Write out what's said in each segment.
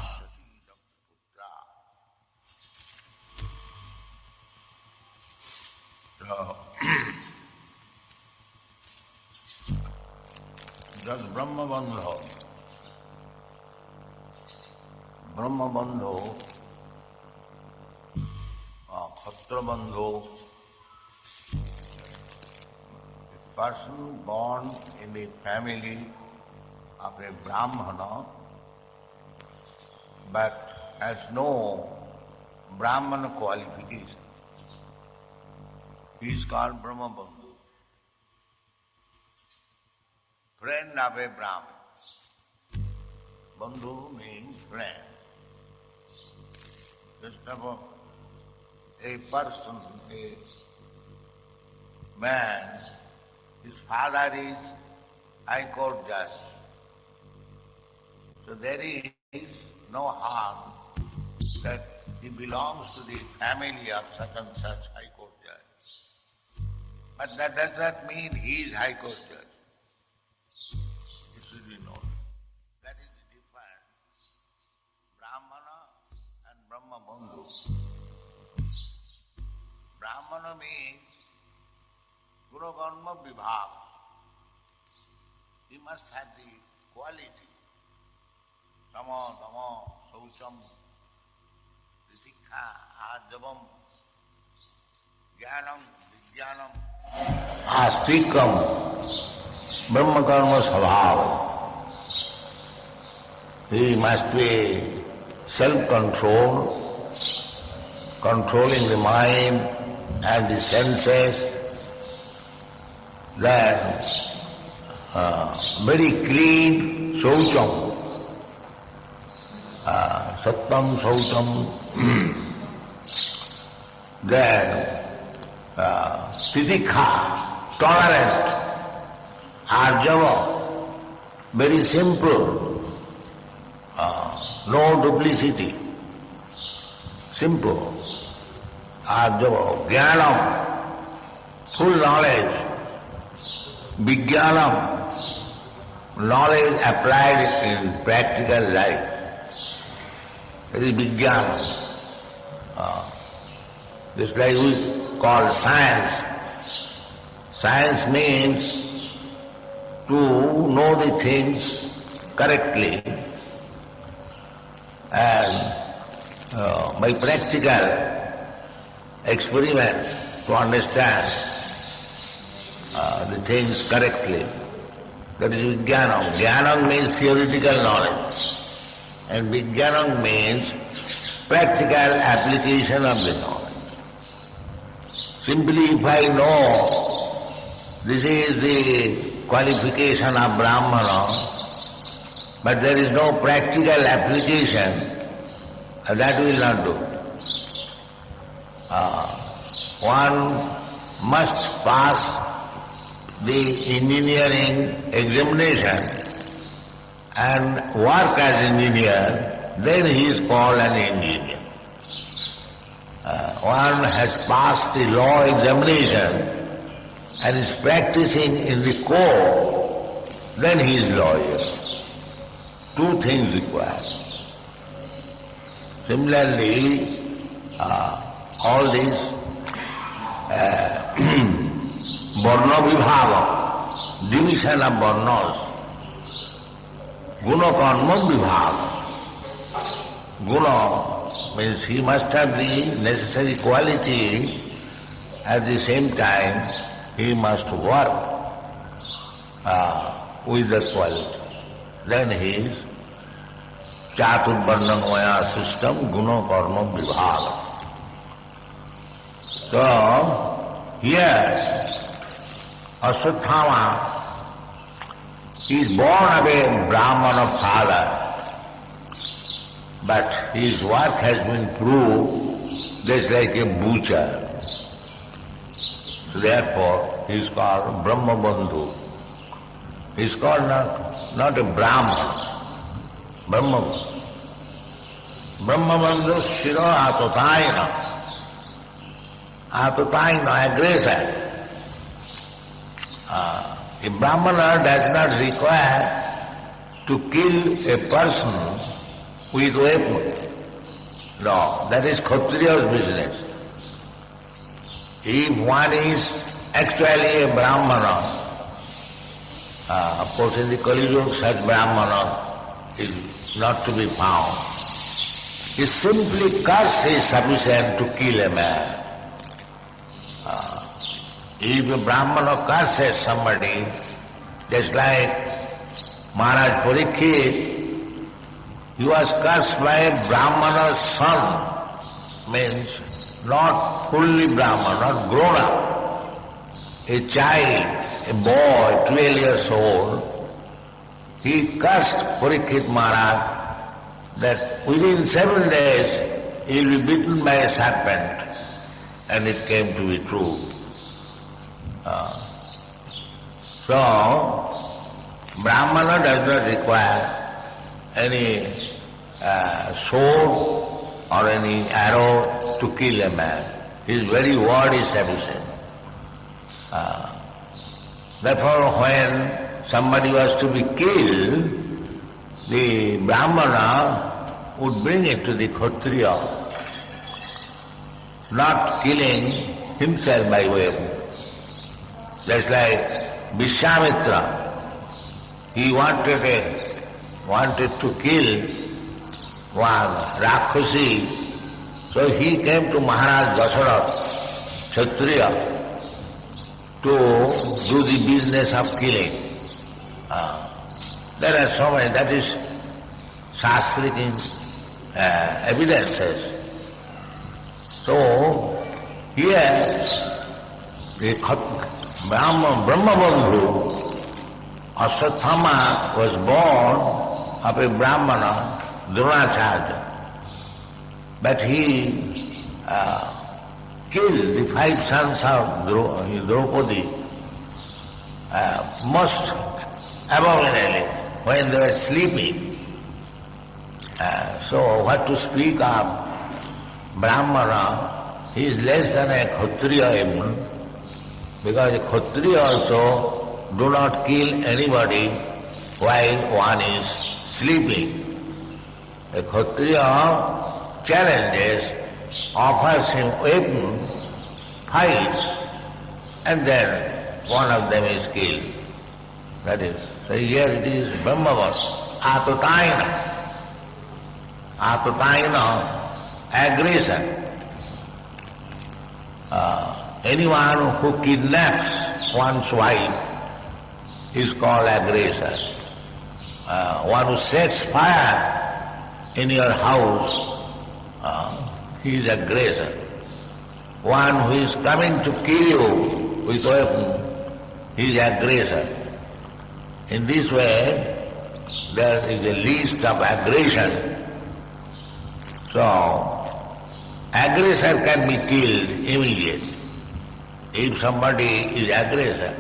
So, that Brahma-bandho, Kshatra-bandho, a person born in the family of a Brahmana but has no Brahmana qualification. He is called Brahma-bandhu, friend of a Brahman. Bandhu means friend. Just about a person, a man, his father is High Court judge. So there is no harm that he belongs to the family of such and such High Court judge. But that does not mean he is High Court judge. It should be known. That is the difference. Brahmana and Brahma-bandhu. Brahmana means Guna-karma vibhag. He must have the quality. Tamo, tamo, saucham, titikha, ajavam, jnanam, vijnanam, astikam, brahma-karma svabhava. He must be self-controlled, controlling the mind and the senses, then very clean saucham, sattam saucham, then titikha, tolerant, arjava, very simple, no duplicity, simple, arjava, jnanam, full knowledge, vijnanam, knowledge applied in practical life. That is vijnana. Just like we call science. Science means to know the things correctly and by practical experiment to understand the things correctly. That is vijnana. Jnana means theoretical knowledge. And vijnana means practical application of the knowledge. Simply if I know this is the qualification of Brahmana, but there is no practical application, that will not do. One must pass the engineering examination and work as engineer, then he is called an engineer. One has passed the law examination and is practicing in the court, then he is lawyer. Two things required. Similarly, all these varna vibhaga, division of varnas, Guna-karma vibhaga. Guna means he must have the necessary quality, at the same time he must work with that quality. Then he is Chaturvarnamaya system, Guna-karma vibhaga. So, here Ashwatthama is born of a Brahmana father, but his work has been proved just like a butcher. So therefore, he is called Brahma-bandhu. He is called not a Brahman, Brahma-bandhu. Brahma-bandhu shiro atutaina. Atutaina, aggressor. A Brahmana does not require to kill a person with weapon. No, that is Kshatriya's business. If one is actually a Brahmana, of course in the Kali Yuga such Brahmana is not to be found. He simply curse is sufficient to kill a man. If a Brahmana curses somebody, just like Maharaj Parikshit, he was cursed by a Brahmana's son, means not fully Brahman, not grown up. A child, a boy, 12 years old, he cursed Parikshit Maharaj that within 7 days he will be bitten by a serpent, and it came to be true. So, Brahmana does not require any sword or any arrow to kill a man. His very word is sufficient. Therefore, when somebody was to be killed, the Brahmana would bring it to the Kshatriya, not killing himself by weapon. Just like Vishwamitra, he wanted to kill one Rakshasi, so he came to Maharaj Dasarath, Kshatriya, to do the business of killing. There are so many, that is Shastric evidences. So, here, the Brahmabandhu, Ashwatthama was born of a Brahmana, Dronacharya. But he killed the 5 sons of Draupadi most abominably when they were sleeping. So what to speak of Brahmana, he is less than a Kshatriya even, because a Kshatriya also do not kill anybody while one is sleeping. A Kshatriya challenges, offers him weapon, fights, and then one of them is killed. That is, so here it is Brahmavat, Atutayana. Atutayana, aggression. Anyone who kidnaps one's wife is called aggressor. One who sets fire in your house, he is aggressor. One who is coming to kill you with weapon, he is aggressor. In this way, there is a list of aggression. So, aggressor can be killed immediately. If somebody is aggressor,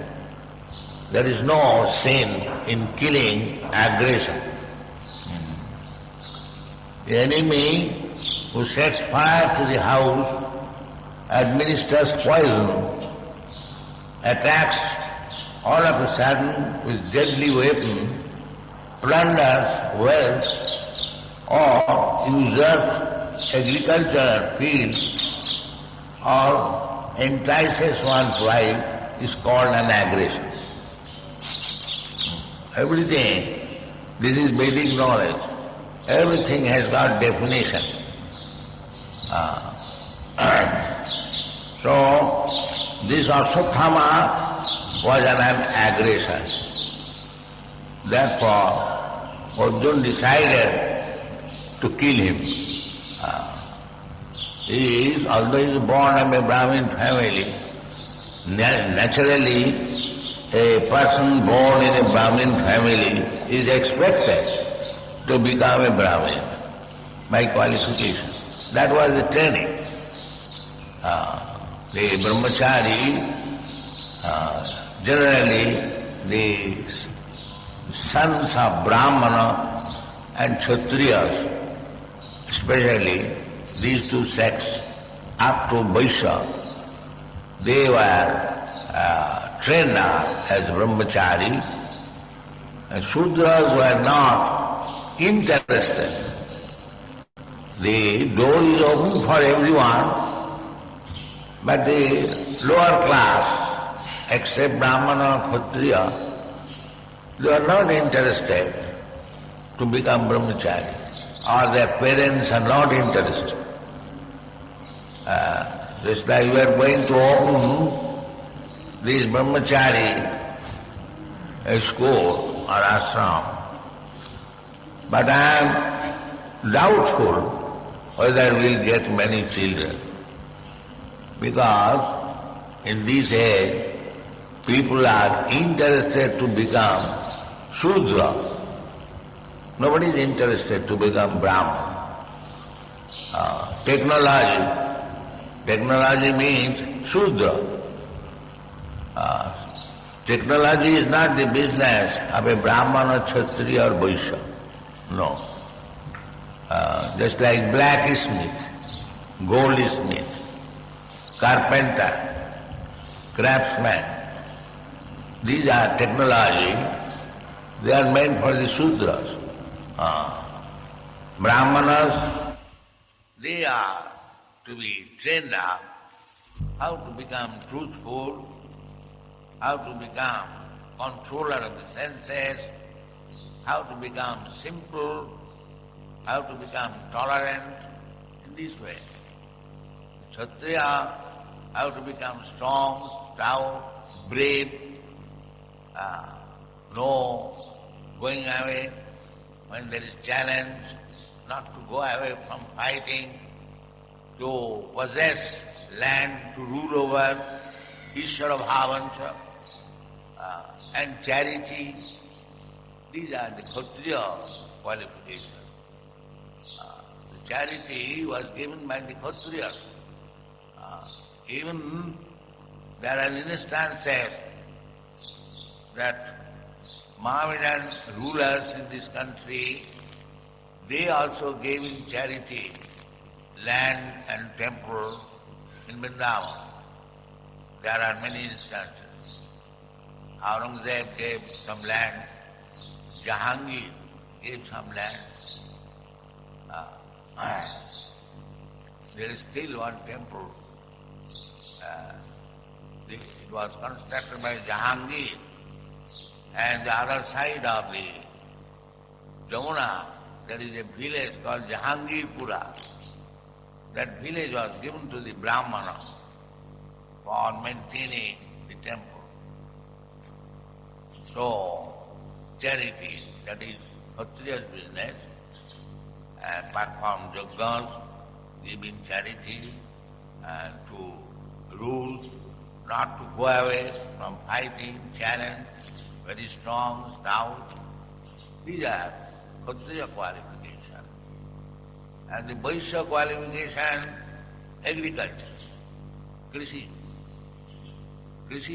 there is no sin in killing aggression. The enemy who sets fire to the house, administers poison, attacks all of a sudden with deadly weapon, plunders wealth, or usurps agriculture fields, or entices one's wife, is called an aggression. Everything, this is Vedic knowledge. Everything has got definition. So, this Ashwatthama was an aggression. Therefore, Arjuna decided to kill him. Although he is born of a Brahmin family, naturally a person born in a Brahmin family is expected to become a Brahmin by qualification. That was the training. The brahmachari, generally the sons of Brahmana and Kshatriyas, especially these two sects, up to Vaishya, they were trained as brahmachari, and Shudras were not interested the door is open for everyone, but the lower class, except Brahmana or Kshatriya, they are not interested to become brahmachari, or their parents are not interested. Just like we are going to open this brahmachari school or ashram, but I am doubtful whether we will get many children, because in this age people are interested to become Shudra. Nobody is interested to become Brahman. Technology means Shudra. Technology is not the business of a Brahman or Kshatriya or Vaishya. No. Just like blacksmith, goldsmith, carpenter, craftsman, these are technology, they are meant for the Sudras. Brahmanas, they are to be trained up how to become truthful, how to become controller of the senses, how to become simple, how to become tolerant in this way. Kshatriya, how to become strong, stout, brave, no going away when there is challenge, not to go away from fighting, to possess land to rule over, Ishvara Bhavancha, and charity. These are the Kshatriya qualifications. The charity was given by the Kshatriyas. Even there are instances that Mohammedan rulers in this country, they also gave in charity land and temple in Vrindavan. There are many instances. Aurangzeb gave some land, Jahangir gave some land. There is still one temple. It was constructed by Jahangir, and the other side of the Jamuna, there is a village called Jahangirpura. That village was given to the Brahmana for maintaining the temple. So, charity, that is Kshatriya's business, perform yajnas, giving charity, and to rule, not to go away from fighting, challenge, very strong, stout. These are Kshatriya qualifications. And the Vaishya qualification, agriculture, Krishi,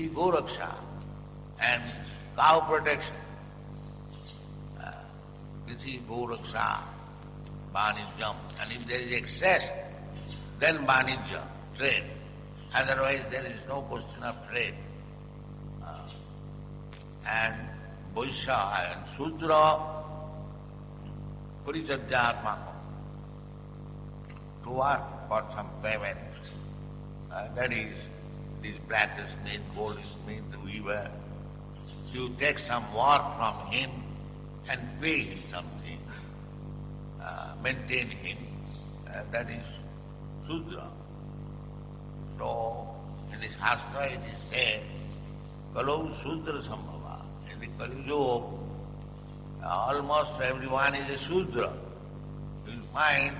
Goraksha, and cow protection. Krishi, Goraksha, Vanijjam. And if there is excess, then Vanijja, trade. Otherwise there is no question of trade. And Vaishya and Sudra, Parichajyatmakam, to work for some payment. That is, this blacksmith, goldsmith, the weaver. You take some work from him and pay him something, maintain him. That is Sudra. So, in this Shastra it is said, Kalau Sudra Sambhava. In the Kali Yuga, almost everyone is a Sudra. You will find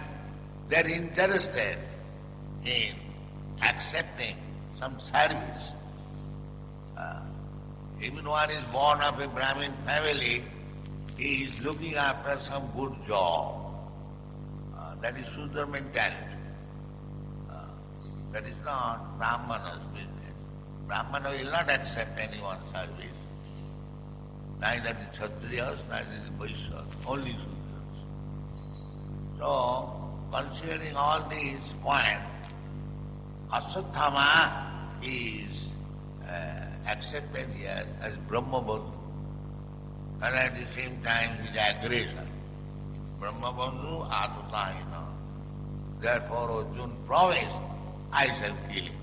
they are interested in accepting some service. Even one is born of a Brahmin family, he is looking after some good job. That is Sudra mentality. That is not Brahmana's business. Brahmana will not accept anyone's service. Neither the Kshatriyas, neither the Vaishyas, only Sudras. So, considering all these points, Aswathama is accepted here as Brahmabandhu, and at the same time his aggression. Brahmabandhu Atutayana. Therefore Arjuna promised, I shall kill him.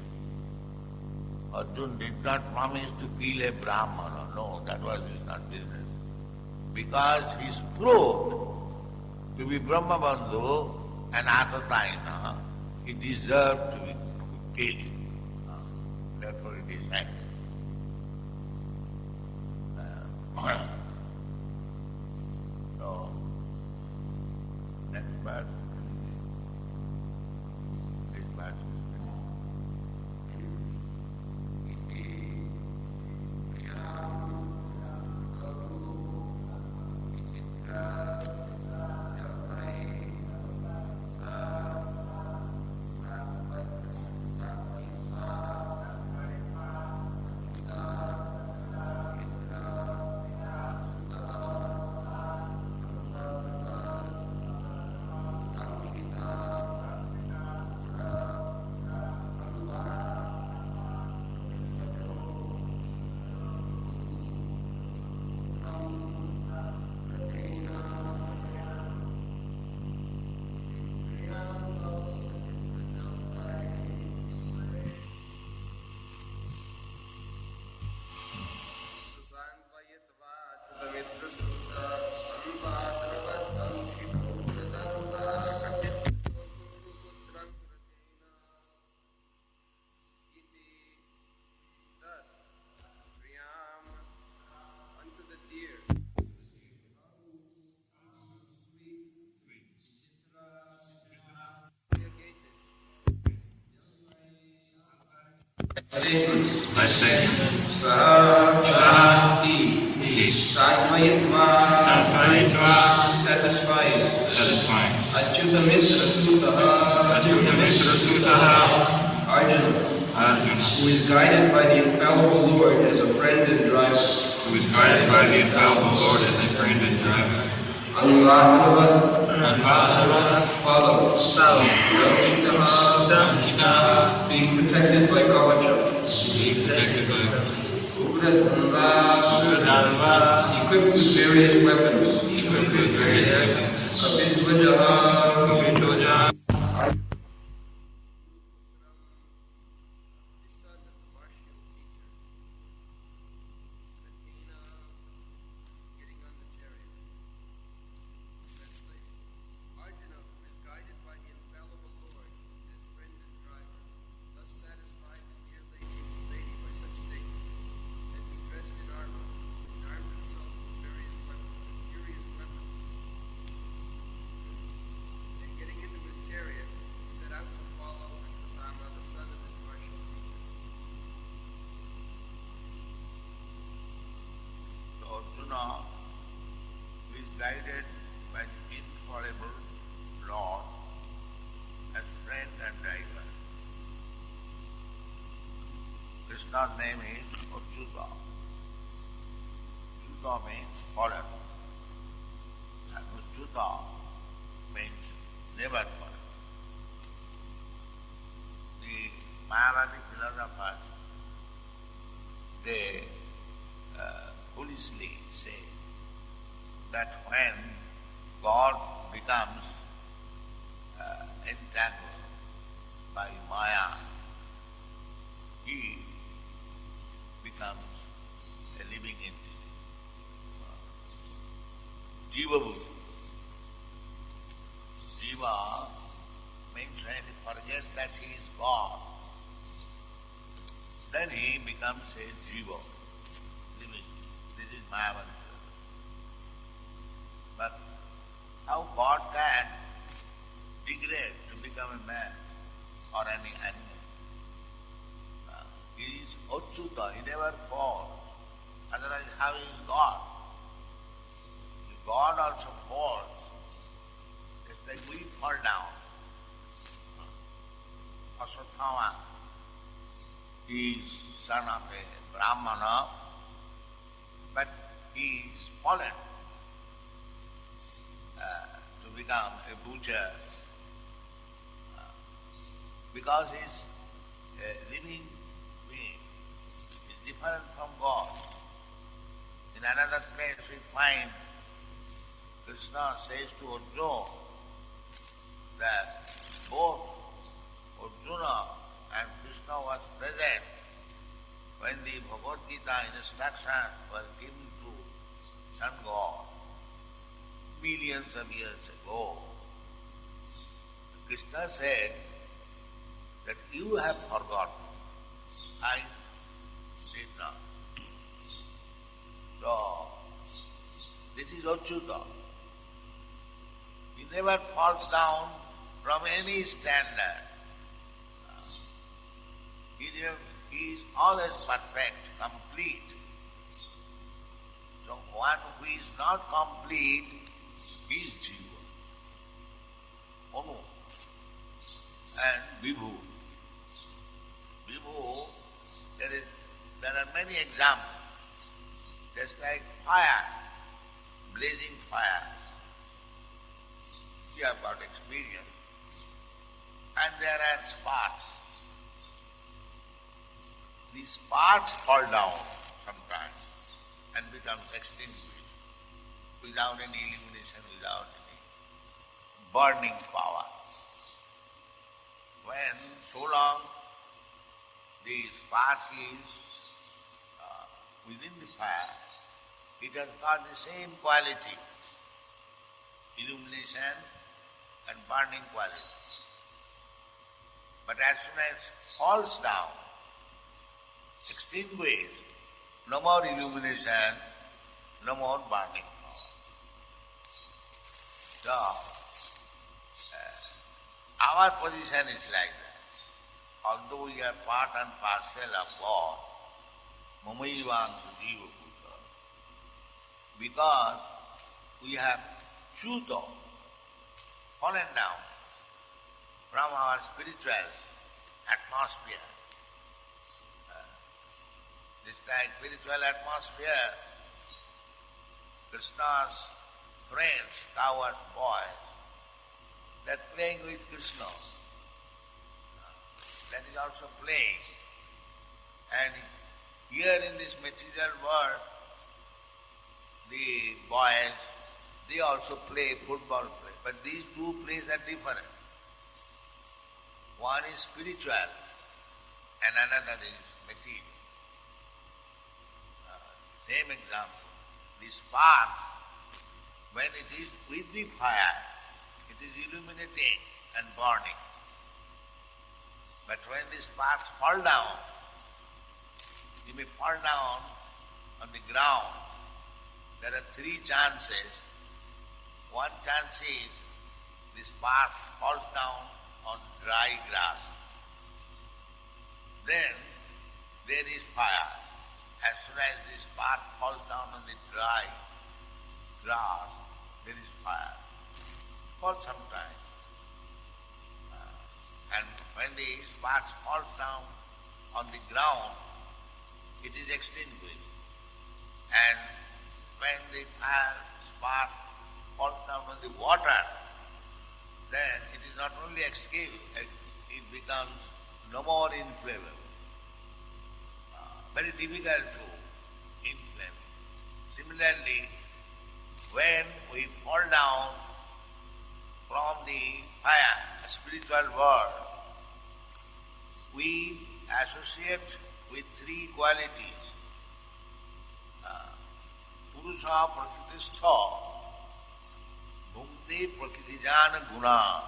Arjuna did not promise to kill a Brahmana. No, that was his not business. Because he is proved to be Brahmabandhu and Atataina, he deserved to be killed. Therefore it is hanged. So, next verse. This verse. Statements. By statements. Saha, he. Satmayitva, satisfying. Achyutamitra sutaha, Arjuna, who is guided by the infallible Lord as a friend and driver. Anvadavat, follow. Damshitaha, being protected by Kavacha. Ugradhanva, equipped with various weapons. Kabindvajaha, who is guided by the infallible Lord as friend and driver. Krishna's name is Achyuta. Achyuta means fallen. And Achyuta means never fallen. The Mayapur philosophers, they foolishly say that when God becomes entangled by Maya, he becomes a living entity. Jiva Buddha. Jiva means when he forgets that he is God, then he becomes a Jiva. This is Mayapur. But how God can degrade to become a man or any animal? He is Achyuta, he never falls. Otherwise, how is God? If God also falls, it's like we fall down. Aswathama is son of a Brahmana, but he is fallen to become a butcher because he is a living being, is different from God. In another place we find Krishna says to Arjuna that both instruction was given to sun god millions of years ago. Krishna said that you have forgotten. I did not. So, this is Achyuta. He never falls down from any standard. He is always perfect, complete. So one who is not complete is Jiva, Anu, and Vibhu. Vibhu, there are many examples. Just like fire, blazing fire. You have got experience. And there are sparks. These sparks fall down sometimes and become extinguished without any illumination, without any burning power. When so long the spark is within the fire, it has got the same quality, illumination and burning quality. But as soon as it falls down, extinguished, no more illumination, no more burning power. So, our position is like that. Although we are part and parcel of God, Mamayivangsu Jiva Bhuta, because we have chuto, fallen down from our spiritual atmosphere. This like spiritual atmosphere, Krishna's friends, coward boys, they are playing with Krishna. That is also playing. And here in this material world, the boys, they also play football play. But these two plays are different. One is spiritual and another is material. Same example. The spark, when it is with the fire, it is illuminating and burning. But when the sparks fall down, you may fall down on the ground. There are three chances. One chance is the spark falls down on dry grass. Then there is fire. As soon as the spark falls down on the dry grass, there is fire for some time. And when the spark falls down on the ground, it is extinguished. And when the fire spark falls down on the water, then it is not only extinguished, it becomes no more inflammable. Very difficult to inflame. Similarly, when we fall down from the fire, a spiritual world, we associate with three qualities. Purusha prakristha, bhumte prakritijan guna.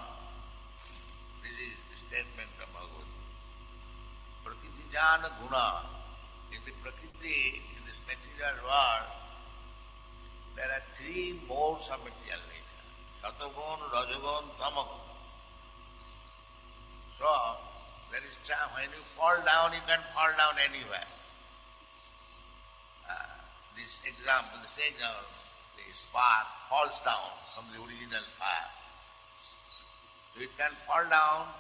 This is the statement of Bhagavat. Prakritijan guna. In the Prakriti, in this material world, there are three modes of material nature. Satagun, Rajagun, Tamagun. So, there is time when you fall down, you can fall down anywhere. This example, the spark falls down from the original fire. So it can fall down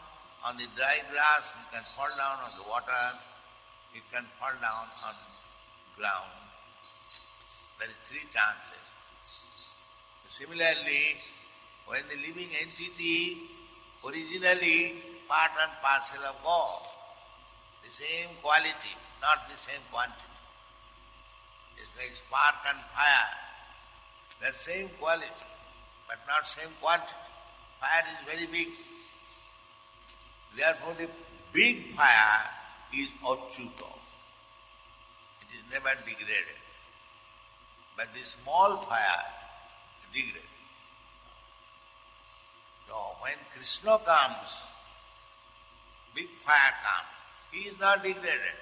on the dry grass, it can fall down on the water, it can fall down on ground. There is three chances. Similarly, when the living entity originally part and parcel of God, the same quality, not the same quantity. It's like spark and fire. The same quality, but not same quantity. Fire is very big. Therefore the big fire is Achyuta. It is is never degraded. But the small fire is degraded. So when Krishna comes, big fire comes, he is not degraded.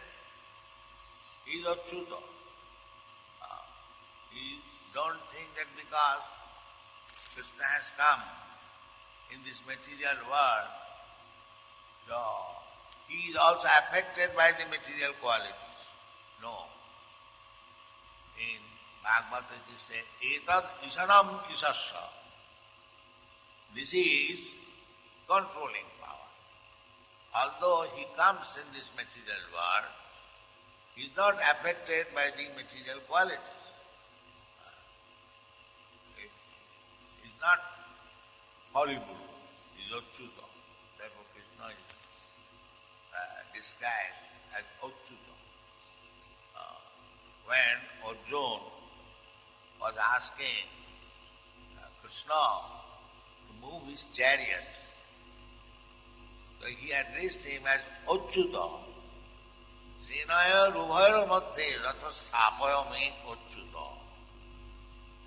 He is Achyuta. Don't think that because Krishna has come in this material world, so he is also affected by the material qualities. No. In Bhagavat it says, Etad isanam isasya. This is controlling power. Although he comes in this material world, he is not affected by the material qualities. He is not horrible, he is Achyuta. Therefore Krishna is described as Achyuta. When Arjuna was asking Krishna to move his chariot, so he addressed him as Achyuta. Senaya rubhayra madhye ratha sthapaya me Achyuta.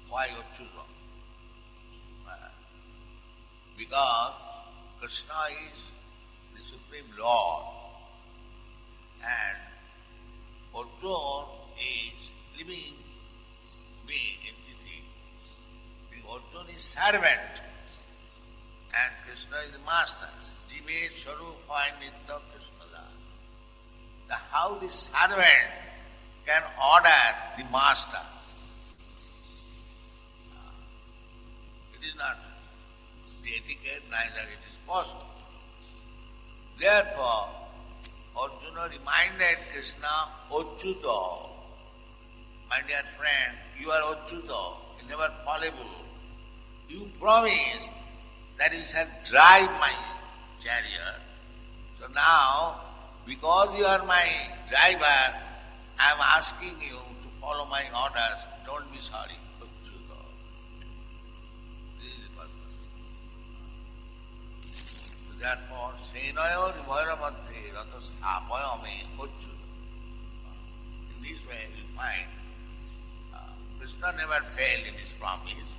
Why Achyuta? Because Krishna is the Supreme Lord and Arjuna is living being, entity. Arjuna is servant and Krishna is the master. Jive Swarupa Nitya Krishna. How the servant can order the master? It is not the etiquette, neither it is possible. Therefore, Arjuna reminded Krishna, Achyuta, my dear friend, you are Achyuta, you never fallible. You promised that you shall drive my chariot. So now, because you are my driver, I am asking you to follow my orders. Don't be sorry. Achyuta. This is the purpose. So therefore, Senaya rubhayra madhye ratha sthapaya me Achyuta. In this way you find Krishna never failed in his promise.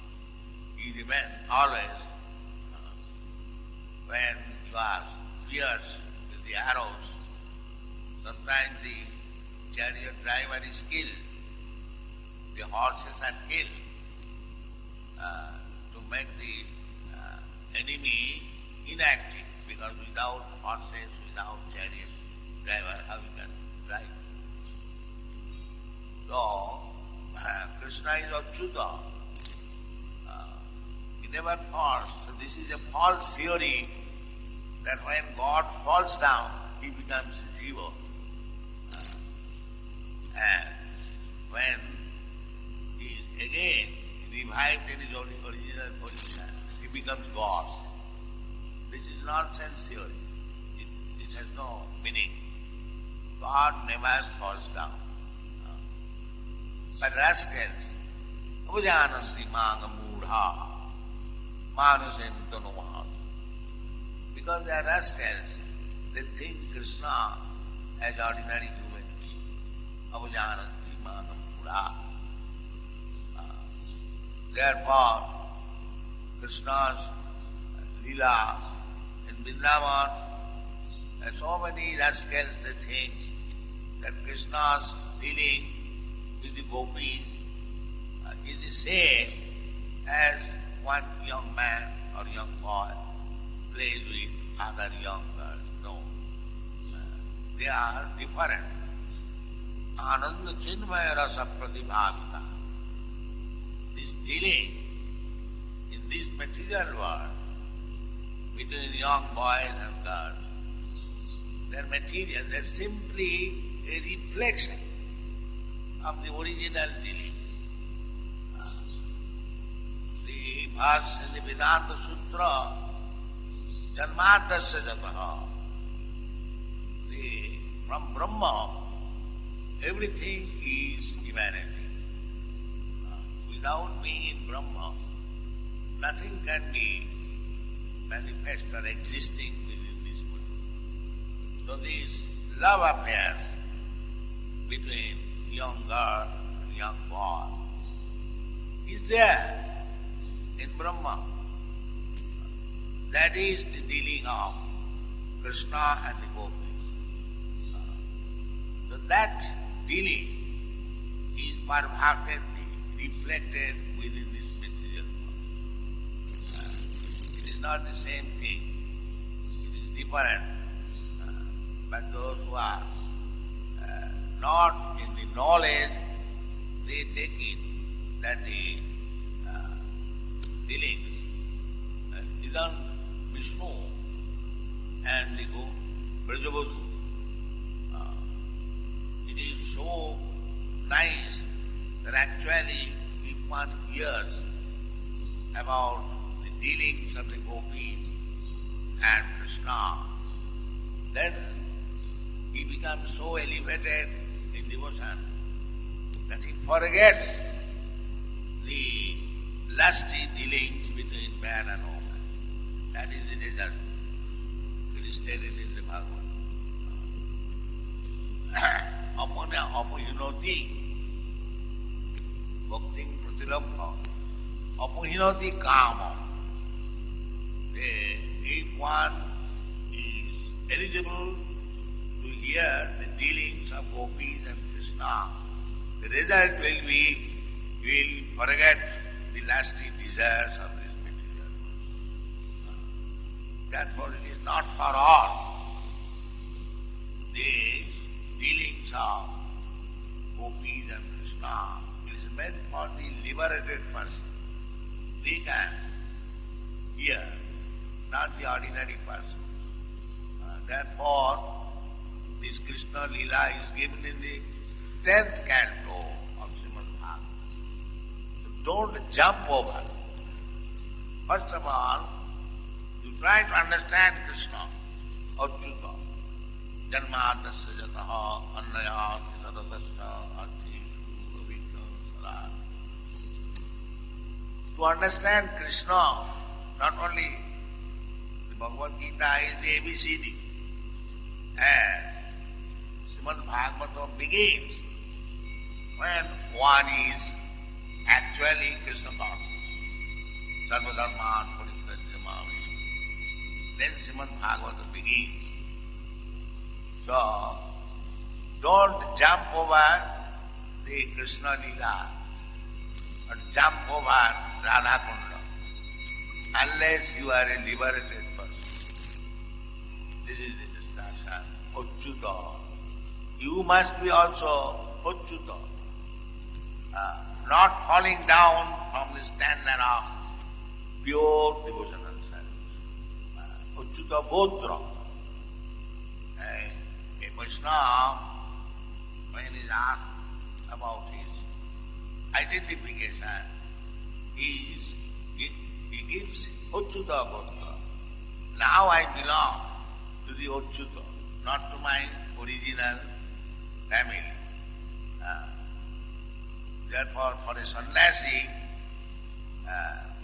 He remained always when he was pierced with the arrows. Sometimes the chariot driver is killed, the horses are killed to make the enemy inactive, because without horses, without chariot driver, how you can drive? So, Krishna is Achyuta. He never falls. So this is a false theory that when God falls down, he becomes Jiva. And when he is again revived in his original position, he becomes God. This is nonsense theory. This has no meaning. God never falls down. But rascals, ujananti manga mudha, manusem tanumahad. Because they are rascals, they think Krishna as ordinary human being. Ujananti manga mudha. Therefore, Krishna's Srila in Vrindavan, there are so many rascals, they think that Krishna's dealing with the gopis is the same as one young man or young boy plays with other young girls. No. They are different. Ananda chinmaya rasa pratibhavita. This dealing in this material world between young boys and girls, they're material, they're simply a reflection of the original dealing. The verse in the Vedanta Sutra, Janmadasya Jataha, from Brahma, everything is emanating. Without being in Brahma, nothing can be manifest or existing within this world. So these love affairs between young girl, young boy, is there in Brahma. That is the dealing of Krishna and the gopis. So that dealing is perfectly reflected within this material world. It is not the same thing. It is different. But those who are not in the knowledge, they take it that the dealings, even Vishnu and the Brajavasu, it is so nice that actually if one hears about the dealings of the gopis and Krishna, then he becomes so elevated in devotion that he forgets the lusty dealings between man and woman. That is the result. It is stated in the Bhagavat. Apuhinoti bhakting pratilabha apuhinoti kama. If one is eligible to hear the dealings of gopis and Krishna, the result will be he will forget the lusty desires of this material world. Therefore it is not for all. The dealings of gopis and Krishna, it is meant for the liberated person. They can hear, not the ordinary person. Therefore, this Krishna Leela is given in the 10th canto of Srimad Bhagavatam. So don't jump over. First of all, you try to understand Krishna, Achyuta, Janmadasya jataha annayat sadatasya arthishu avidya sarat. To understand Krishna, not only the Bhagavad Gita is the ABCD, and Srimad Bhagavatam begins when one is actually Krishna conscious. Sarvadharman parityajya mami. Then Srimad Bhagavatam begins. So, don't jump over the Krishna Leela or jump over Radha Kunda unless you are a liberated person. This is the instruction. Achyuta. You must be also Achyuta. Not falling down from the standard of pure devotional service. Achyuta Gotra. A Vaishnava, when he is asked about his identification, he gives Achyuta Gotra. Now I belong to the Achyuta, not to my original family. Therefore, for a sannyasi,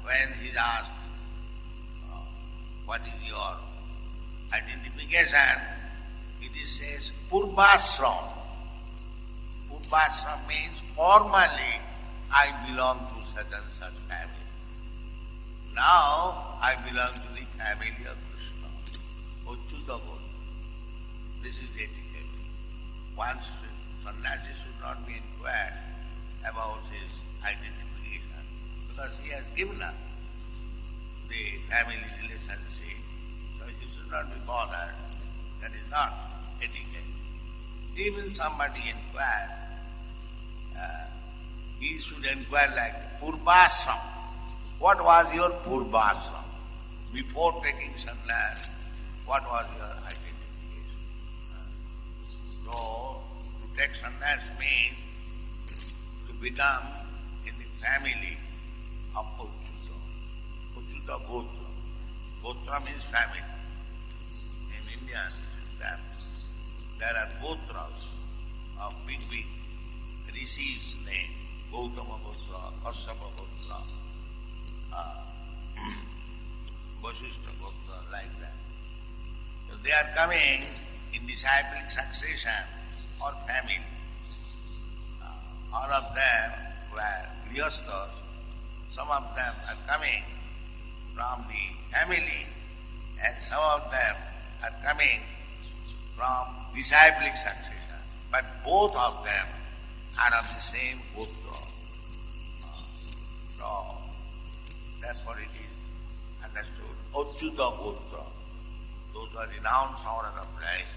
when he is asked, what is your identification, it is says Purvashram. Purvashram means formally I belong to such and such family. Now I belong to the family of Krishna. Achyuta Gotra. This is etiquette. One sannyasi should not be inquired about his identification because he has given up the family relationship. So he should not be bothered. That is not etiquette. Even somebody inquire, he should inquire like Purvashram. What was your Purvashram? Before taking sannyas, what was your identification? So, to take sannyas means to become in the family of Achyuta. Achyuta Gotra. Gotra means family. In India, there are Gotras of big rishis' name. Gautama Gotra, Kasyapa Gotra, Vasishtha Gotra, like that. So they are coming in disciplic succession or family. all of them were grihasthas. Some of them are coming from the family, and some of them are coming from disciplic succession. But both of them are of the same gotra. So, therefore it is understood. Achyuta gotra. Those who are renowned founders of life,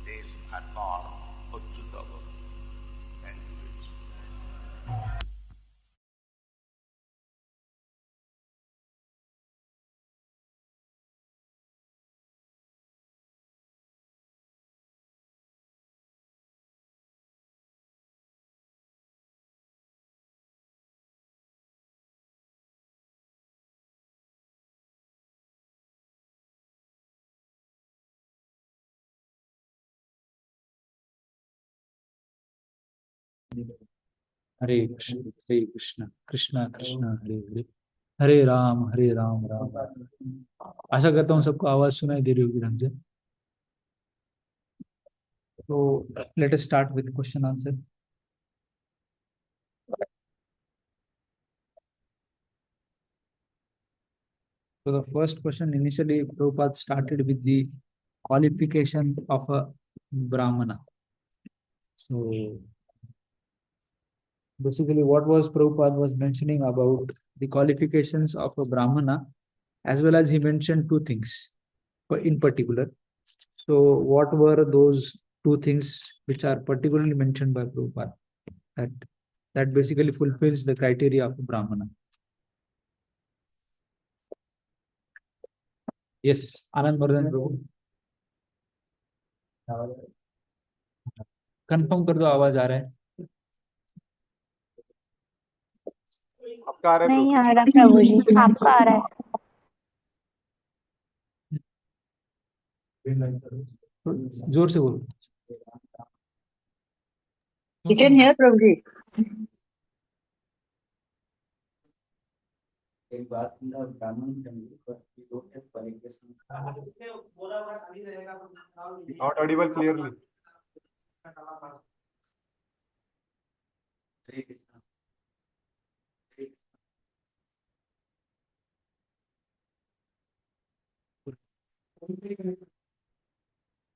these are called Achyuta gotra. Thank you. Hare Krishna, Hare Krishna, Krishna Krishna, Hare Hare, Hare Ram, Hare Ram, Ram Ram। आशा करता हूँ सबको आवाज सुनाई दे रही होगी ढंग से। तो let us start with question answer. So the first question, initially Prabhupada started with the qualification of a Brahmana. So basically what was Prabhupada was mentioning about the qualifications of a Brahmana, as well as he mentioned two things in particular. So what were those two things which are particularly mentioned by Prabhupada that basically fulfills the criteria of a Brahmana? Yes, Anand Vardhan Prabhu. Confirm कर दो, आवाज आ रहा है? आपका आ रहा है? नहीं आ रहा प्रभु जी, आपका आ रहा है। जोर से बोलो। You can hear Prabhuji. एक बात ब्राह्मण फैमिली पर लोग इस क्वालिफिकेशन Not audible clearly.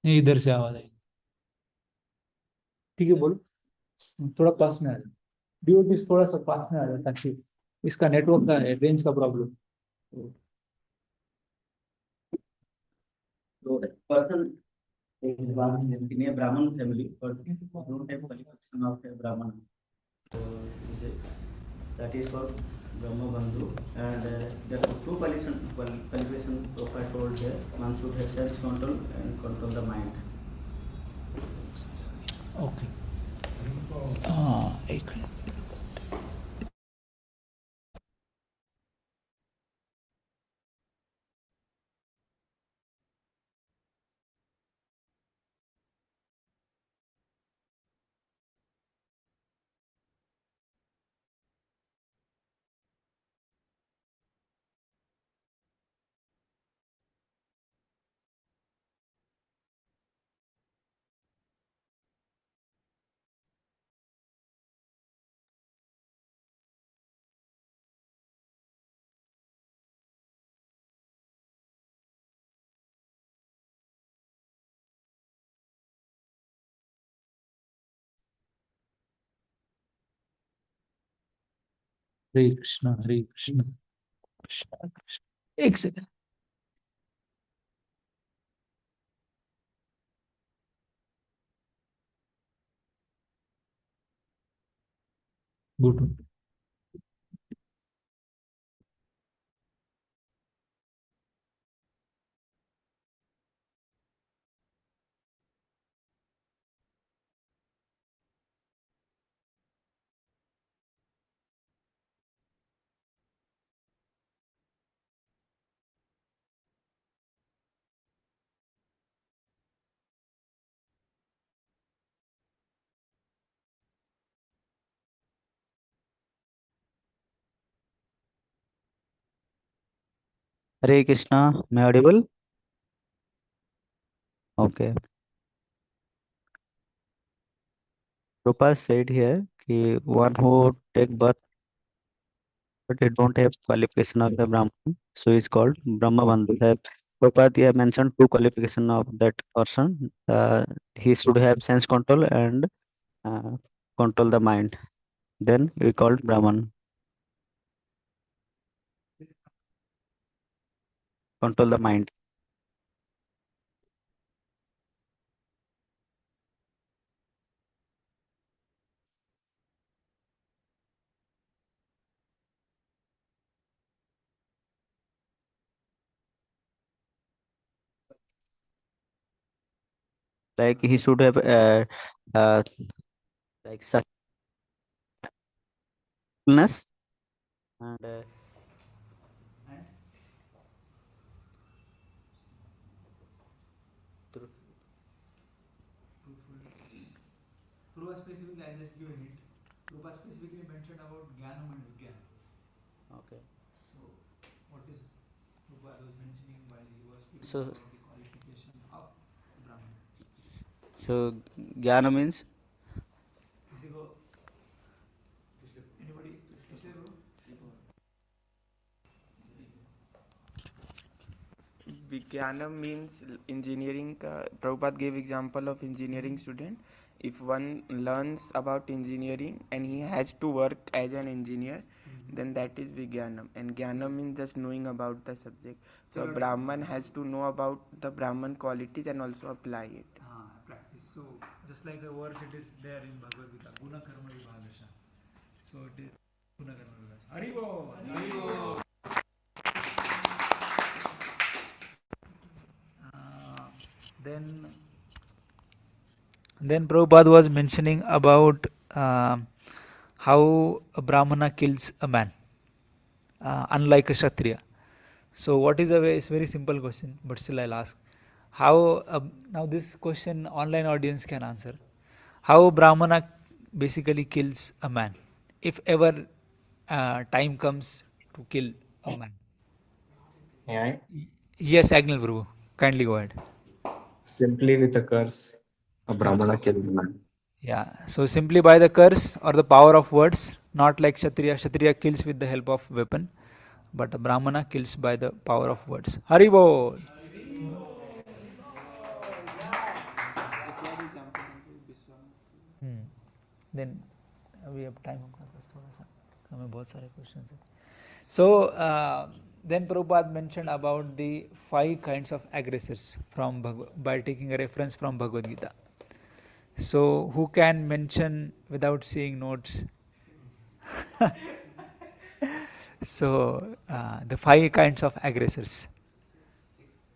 नहीं, इधर से आवाज आई। ठीक है, बोलो। थोड़ा पास में आ जाओ, डीओटी थोड़ा सा पास में आ जाओ, ताकि इसका नेटवर्क का रेंज का प्रॉब्लम। तो person in a Brahman family person don't have qualification of a Brahman, so that is for Brahma Bandhu, and there are two qualification Prabhupada told here. One should have sense control and control the mind. Okay, एक हरे कृष्णा, हरे कृष्णा, कृष्णा कृष्ण। एक second. Good. Hare Krishna, am I audible? Okay. Prabhupada said here one who take birth but they don't have qualification of a Brahman, so he's called Brahma Bandhu. Prabhupada here mentioned two qualification of that person. He should have sense control and uh, control the mind. Then we called Brahman. Control the mind. Like he should have uh, like successfulness and Prabhupada specifically, I just give a hint. Prabhupada specifically mentioned about Jnanam and Vigyan. okay. So, what is Prabhupada was mentioning while he was speaking So about the qualification of Brahman? so Jnana means किसी को anybody पिछले bro? Vijnanam means engineering. Prabhupada gave example of engineering student. If one learns about engineering and he has to work as an engineer, then that is Vijnanam. And Jnanam means just knowing about the subject. So a Brahman has to know about the Brahman qualities and also apply it. Practice. So, just like the verse, it is there in Bhagavad Gita, Guna Karma Vibhagasha. So, it is Guna Karma Vibhagasha. Haribo! Haribo! Then Prabhupada was mentioning about how a Brahmana kills a man, unlike a Kshatriya. So, what is the way? It's a very simple question, but still I'll ask. How now this question online audience can answer. How Brahmana basically kills a man, if ever time comes to kill a man. May I? Yes, Agnel Prabhu, kindly go ahead. Simply with a curse, a Brahmana kills man. Yeah, so simply by the curse or the power of words, not like Kshatriya. Kshatriya kills with the help of weapon, but a Brahmana kills by the power of words. Haribol! Then we have time. हमें बहुत सारे questions हैं. So then Prabhupada mentioned about the 5 kinds of aggressors from by taking a reference from Bhagavad Gita. So who can mention without seeing notes? So the 5 kinds of aggressors.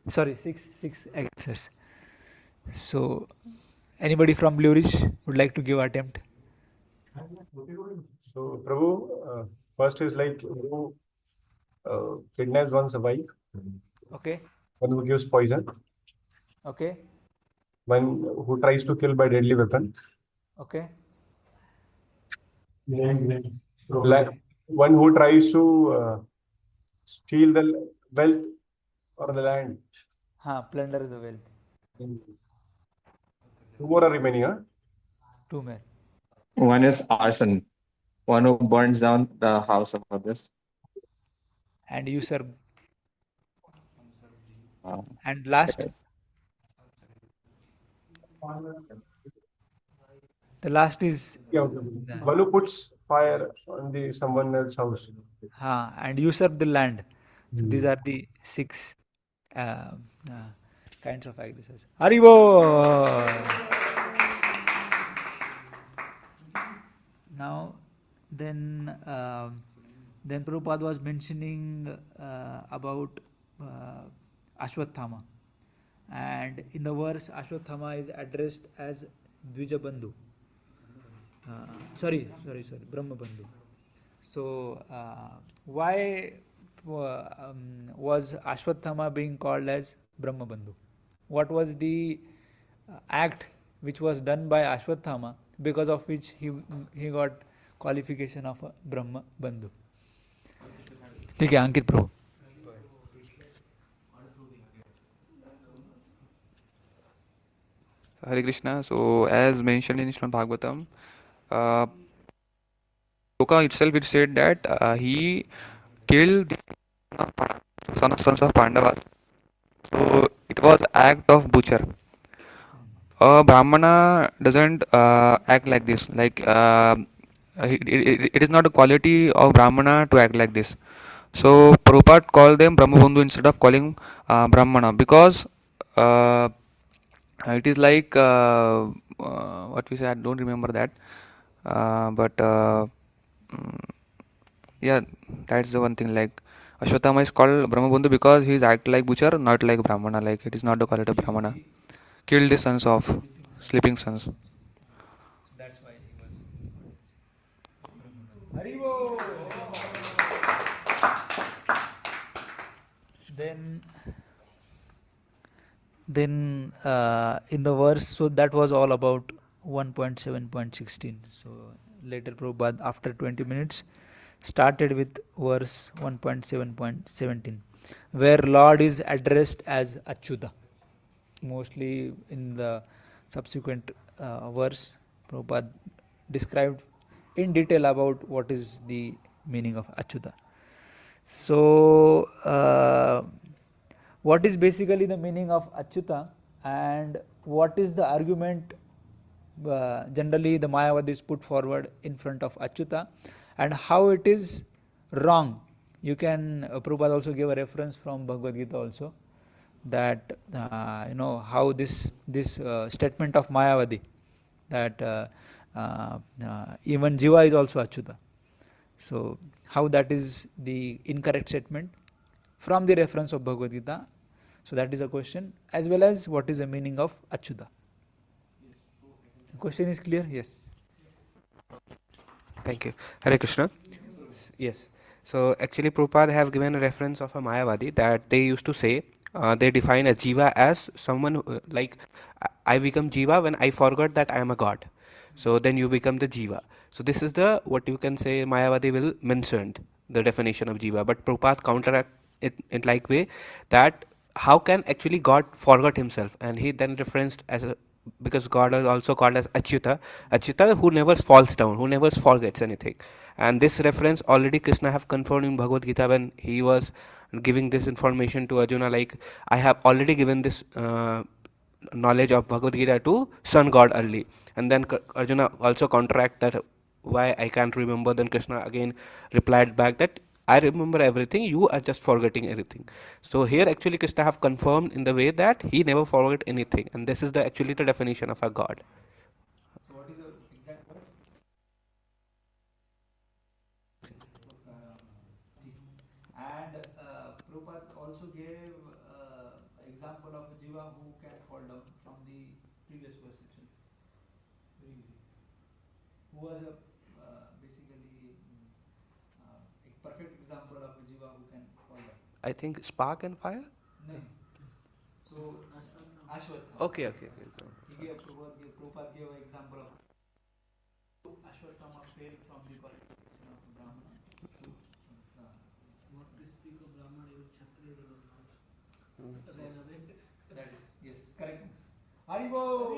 Sorry, six aggressors. So anybody from Blue Ridge would like to give attempt? So, Prabhu, first is like who kidnaps one's wife, Okay. one who gives poison, Okay. one who tries to kill by deadly weapon, Okay. one who tries to steal the wealth or the land. Plunder the wealth. 2 more are remaining, huh? 2 more. One is arson, one who burns down the house of others. And usurp. Uh, And last? The last is? One who puts fire on the someone else's house. And usurp the land. So these are the 6 kinds of aggressors. Haribo! Now, then Prabhupada was mentioning about Ashwathama. And in the verse, Ashwathama is addressed as Dvijabandhu. Sorry, Brahma Bandhu. So, why was Ashwathama being called as Brahma Bandhu? What was the act which was done by Ashwathama because of which he got qualification of a Brahma Bandhu? ठीक है, अंकित प्रभु. Hare Krishna. So, as mentioned in Srimad Bhagavatam, Shloka itself it said that he killed the sons of Pandavas. So it was act of butcher. A Brahmana doesn't act like this. Like it is not a quality of Brahmana to act like this. So Prabhupada called them Brahmabandhu instead of calling Brahmana because it is like what we say. I don't remember that, but yeah, that's the one thing. Like Ashwatthama is called Brahmabandhu because he is act like butcher, not like Brahmana. Like it is not the quality of Brahmana. Killed the sons of sleeping sons. That's why he was. Haribo. Then in the verse, so that was all about 1.7.16. So later Prabhupada after 20 minutes started with verse 1.7.17, where Lord is addressed as Achyuta. Mostly in the subsequent verse, Prabhupada described in detail about what is the meaning of Achyuta. So what is basically the meaning of Achyuta, and what is the argument generally the Mayavadis put forward in front of Achyuta, and how it is wrong. You can, Prabhupada also gave a reference from Bhagavad Gita also, that how this statement of Mayavadi, that even Jiva is also Achyuta. So how that is the incorrect statement from the reference of Bhagavad Gita. So that is a question, as well as what is the meaning of Achyuta. The question is clear? Yes. Thank you. Hare Krishna. Yes. So actually Prabhupada have given a reference of a Mayavadi that they used to say, they define a Jiva as someone like I become Jiva when I forgot that I am a god. So then you become the Jiva. So this is the what you can say Mayavadi will mentioned the definition of Jiva, but Prabhupada counteract it in like way that how can actually God forgot himself, and he then referenced as a because God is also called as Achyuta who never falls down, who never forgets anything. And this reference already Krishna have confirmed in Bhagavad Gita when he was giving this information to Arjuna, like I have already given this knowledge of Bhagavad Gita to Sun God early. And then Arjuna also counteract that why I can't remember. Then Krishna again replied back that I remember everything, you are just forgetting everything. So here actually Krishna have confirmed in the way that he never forget anything, and this is the actually the definition of a god. So what is the exact verse? And Prabhupada also gave example of Jiva who can fall down from the previous verse itself. Very easy. Who was a basically a perfect example of a Jiva who can fall down. I think spark and fire. No. So Ashwatthama. Okay. He gave Prabhupada gave an example of Ashwatthama failed from the qualification of Brahmana to not to speak of Brahmana, even Kshatriya that is, yes, correct. Haribo!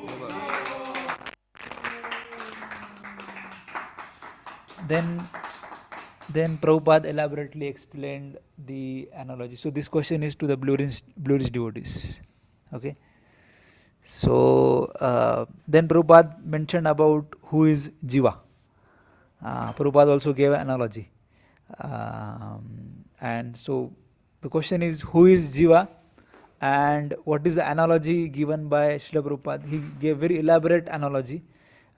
Then Prabhupada elaborately explained the analogy. So this question is to the Blue Ridge devotees. Okay. So then Prabhupada mentioned about who is Jiva. Prabhupada also gave an analogy. And so the question is, who is Jiva, and what is the analogy given by Srila Prabhupada? He gave very elaborate analogy,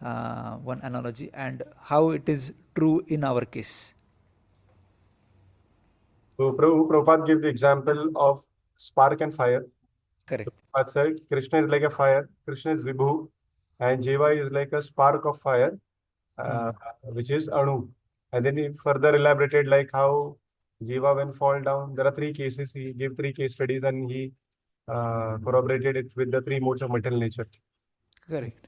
one analogy, and how it is true in our case. So Prabhupada gave the example of spark and fire. Correct. Prabhupada said Krishna is like a fire, Krishna is Vibhu, and Jiva is like a spark of fire, which is Anu. And then he further elaborated like how Jiva when fall down, there are three cases. He gave three case studies and he corroborated it with the three modes of material nature. Correct.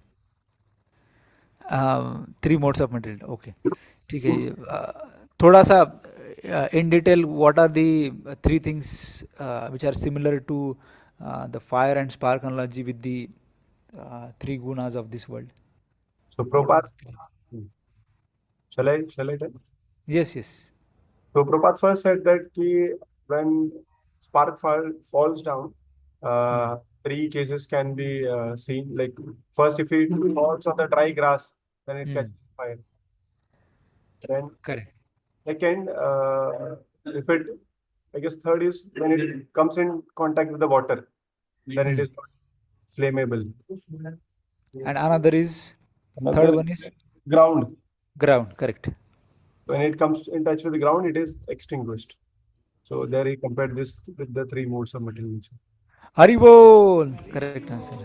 Three modes of material. Okay. ठीक है. थोड़ा सा in detail, what are the three things which are similar to the fire and spark analogy with the three gunas of this world? So Prabhupada, Shall I tell? Yes, yes. So Prabhupada first said that when spark falls down, three cases can be seen. Like first, if it falls on the dry grass, then it catches fire. Then Correct. second, if it, I guess third is when it comes in contact with the water, then it is not flammable. And another is, Another third one is ground. ground. Correct. When it comes in touch with the ground, it is extinguished. So there he compared this with the three modes of material nature. Haribol. Correct answer.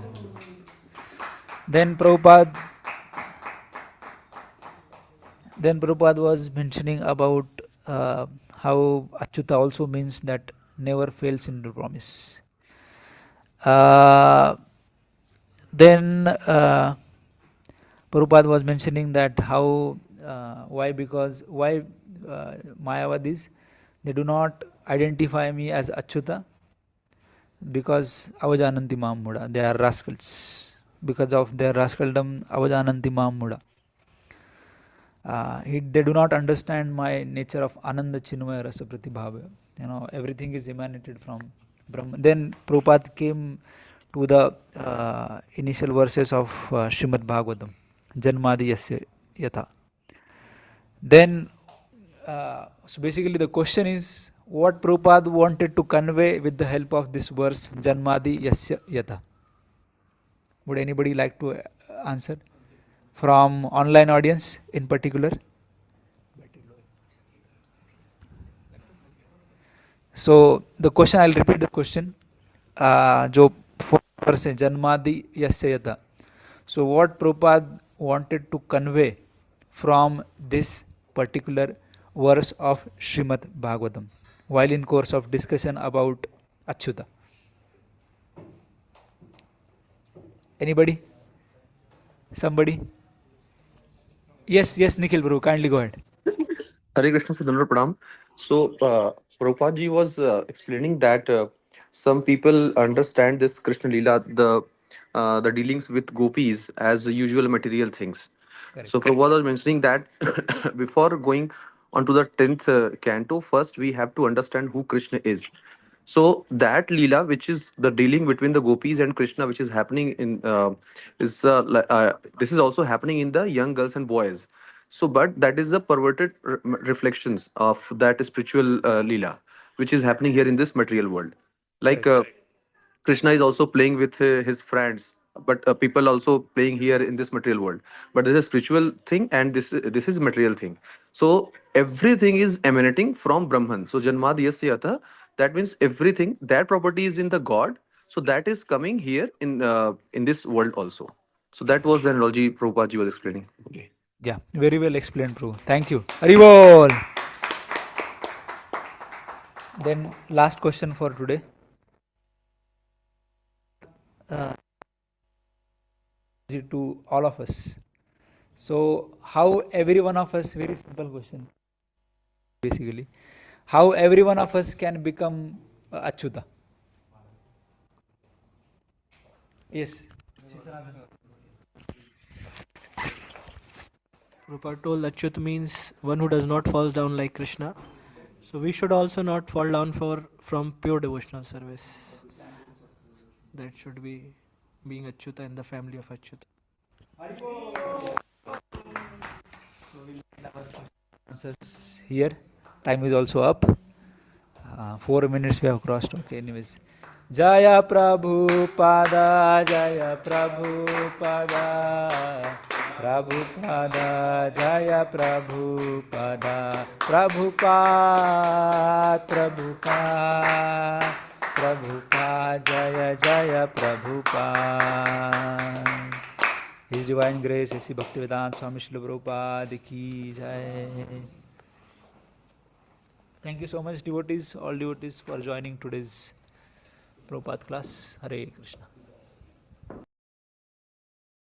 Then Prabhupada was mentioning about how Achyuta also means that never fails in the promise. Then Prabhupada was mentioning that how why Mayavadis, they do not identify me as Achyuta because Avajananti Mamuda, they are rascals. Because of their rascaldom, Avajananti Mamuda. They do not understand my nature of Ananda Chinmaya Rasa Pratibhava. Everything is emanated from Brahman. Then Prabhupada came to the initial verses of Srimad Bhagavatam, Janmadi Yasya Yatha. Then, so basically the question is, what Prabhupada wanted to convey with the help of this verse, Janmadi Yasya Yatha? Would anybody like to answer? From online audience in particular? So the question, I'll repeat the question. जो verse है Janmadi Yasya Yatha. So what Prabhupada wanted to convey from this particular verse of Srimad Bhagavatam while in course of discussion about Achyuta? Anybody? Somebody? Yes, Nikhil bro, kindly go ahead. Hare Krishna Sudhamra Pranam. So, Prabhupada ji was explaining that some people understand this Krishna Lila, the dealings with gopis as the usual material things. Correct. So, Prabhupada was mentioning that before going on to the 10th canto, first we have to understand who Krishna is. So that Leela, which is the dealing between the gopis and Krishna, which is happening in this is also happening in the young girls and boys. So, but that is the perverted reflections of that spiritual Leela, which is happening here in this material world. Like Krishna is also playing with his friends, but people also playing here in this material world. But this is a spiritual thing, and this is material thing. So everything is emanating from Brahman. So Janmad Yasyata, that means everything that property is in the God. So that is coming here in this world also. So that was the analogy Prabhupada ji was explaining. Okay. Yeah, very well explained, Prabhu. Thank you. Haribol. Then last question for today. To all of us. So how every one of us, very simple question basically, how every one of us can become Achyuta? Yes. Prabhupada told Achyut means one who does not fall down like Krishna. So we should also not fall down from pure devotional service. That should be being Achyuta in the family of Achyuta. Answers here. Time is also up. 4 minutes we have crossed. Okay, anyways. Jaya Prabhupada, Jaya Prabhupada, Prabhupada, Jaya Prabhupada, Prabhupada, Prabhupada, Prabhupada, Jaya Jaya Prabhupada. His Divine Grace, A.C. Bhaktivedant Swami Srila Prabhupada ki jai. Thank you so much, devotees, all devotees, for joining today's Prabhupada class. Hare Krishna.